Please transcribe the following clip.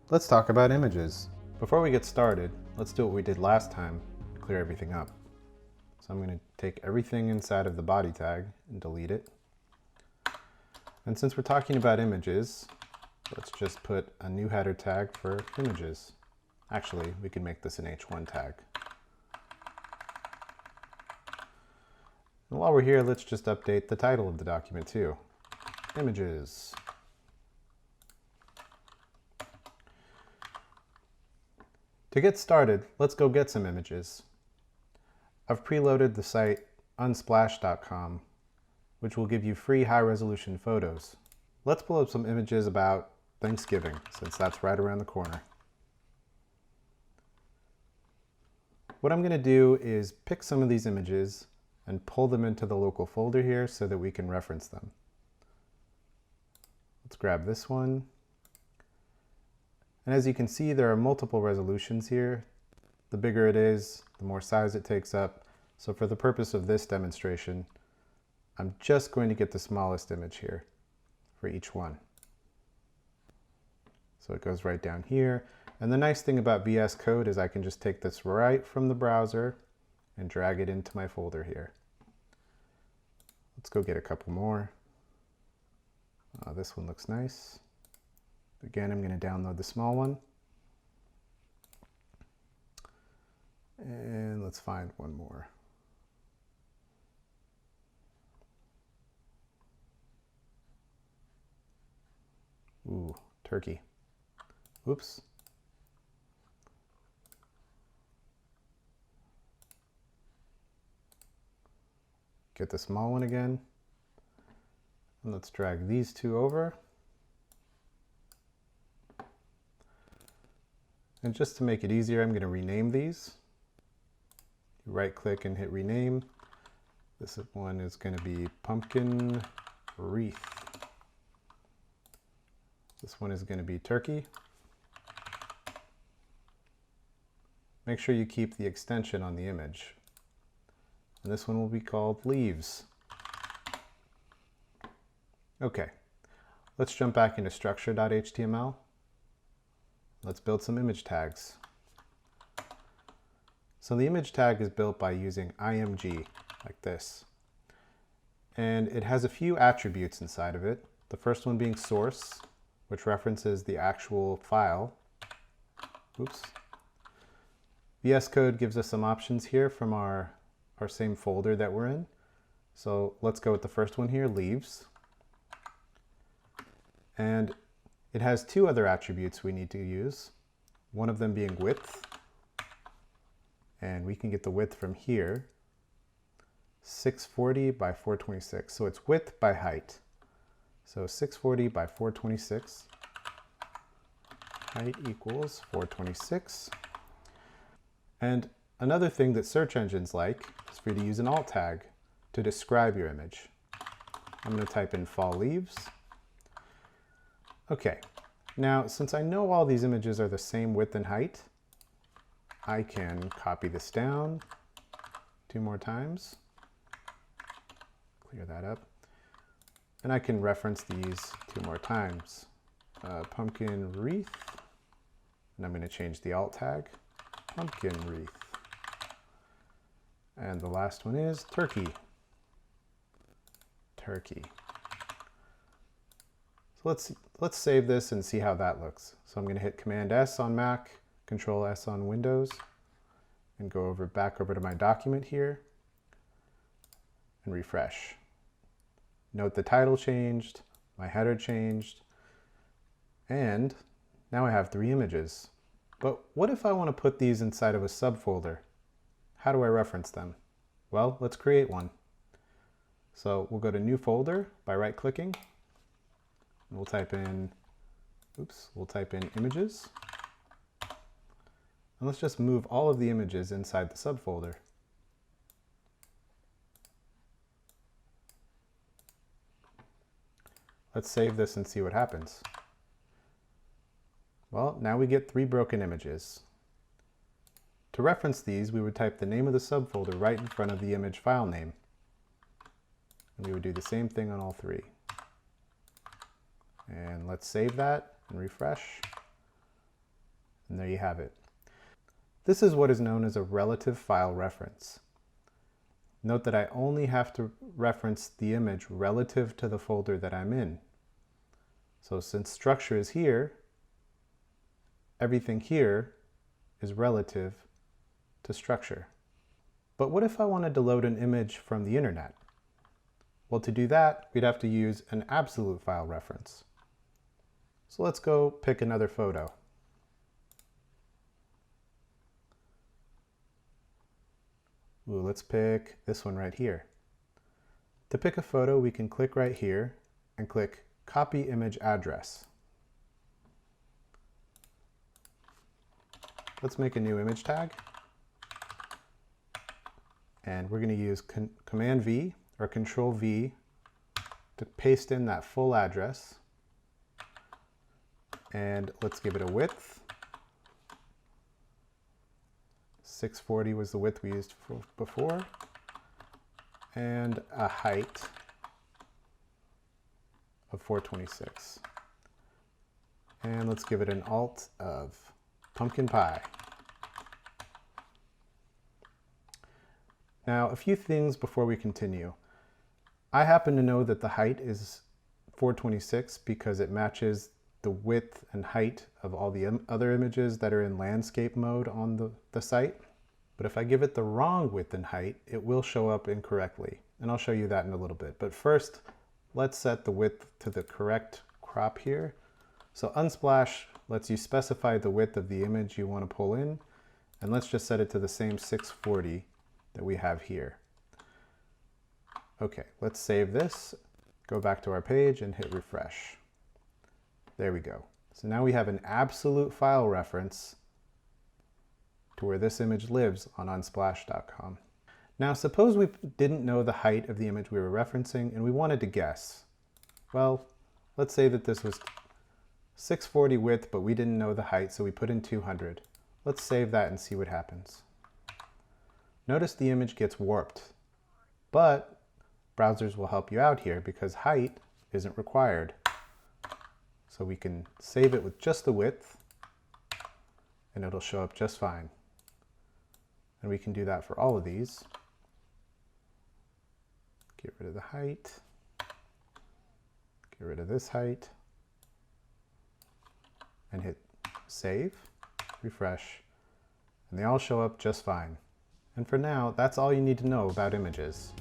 Let's talk about images. Before we get started, let's do what we did last time to clear everything up. So I'm going to take everything inside of the body tag and delete it. And since we're talking about images, let's just put a new header tag for images. Actually, we can make this an H1 tag. And while we're here, let's just update the title of the document too. Images. To get started, let's go get some images. I've preloaded the site unsplash.com, which will give you free high-resolution photos. Let's pull up some images about Thanksgiving, since that's right around the corner. What I'm going to do is pick some of these images and pull them into the local folder here so that we can reference them. Let's grab this one. And as you can see, there are multiple resolutions here. The bigger it is, the more size it takes up. So for the purpose of this demonstration, I'm just going to get the smallest image here for each one. So it goes right down here. And the nice thing about VS Code is I can just take this right from the browser and drag it into my folder here. Let's go get a couple more. This one looks nice. Again, I'm going to download the small one. And let's find one more. Ooh, turkey. Oops. Get the small one again. And let's drag these two over. And just to make it easier, I'm going to rename these. Right click and hit rename. This one is going to be pumpkin wreath. This one is going to be turkey. Make sure you keep the extension on the image. And this one will be called leaves. Okay, let's jump back into structure.html. Let's build some image tags. So the image tag is built by using img, like this. And it has a few attributes inside of it. The first one being source, which references the actual file. Oops. VS Code gives us some options here from our same folder that we're in. So let's go with the first one here, leaves. And it has two other attributes we need to use, one of them being width, and we can get the width from here, 640 by 426. So it's width by height. So 640 by 426, height equals 426. And another thing that search engines like is for you to use an alt tag to describe your image. I'm going to type in fall leaves. Okay, now since I know all these images are the same width and height, I can copy this down 2 more times, clear that up, and I can reference these 2 more times. Pumpkin wreath, and I'm going to change the alt tag, pumpkin wreath. And the last one is turkey, turkey. So let's save this and see how that looks. So I'm going to hit Command S on Mac, Control S on Windows, and go back over to my document here and refresh. Note the title changed, my header changed, and now I have 3 images. But what if I want to put these inside of a subfolder? How do I reference them? Well, let's create one. So we'll go to New Folder by right-clicking. We'll type in images. And let's just move all of the images inside the subfolder. Let's save this and see what happens. Well, now we get 3 broken images. To reference these, we would type the name of the subfolder right in front of the image file name. And we would do the same thing on all 3. And let's save that and refresh. And there you have it. This is what is known as a relative file reference. Note that I only have to reference the image relative to the folder that I'm in. So since structure is here, everything here is relative to structure. But what if I wanted to load an image from the internet? Well, to do that, we'd have to use an absolute file reference. So let's go pick another photo. Ooh, let's pick this one right here. To pick a photo, we can click right here and click Copy Image Address. Let's make a new image tag. And we're going to use Command V or Control V to paste in that full address. And let's give it a width. 640 was the width we used before. And a height of 426. And let's give it an alt of pumpkin pie. Now, a few things before we continue. I happen to know that the height is 426 because it matches the width and height of all the other images that are in landscape mode on the site. But if I give it the wrong width and height, it will show up incorrectly. And I'll show you that in a little bit. But first, let's set the width to the correct crop here. So Unsplash lets you specify the width of the image you want to pull in. And let's just set it to the same 640 that we have here. Okay, let's save this, go back to our page and hit refresh. There we go. So now we have an absolute file reference to where this image lives on unsplash.com. Now suppose we didn't know the height of the image we were referencing and we wanted to guess. Well, let's say that this was 640 width, but we didn't know the height, so we put in 200. Let's save that and see what happens. Notice the image gets warped, but browsers will help you out here because height isn't required. So we can save it with just the width and it'll show up just fine. And we can do that for all of these. Get rid of the height, get rid of this height, and hit save, refresh, and they all show up just fine. And for now, that's all you need to know about images.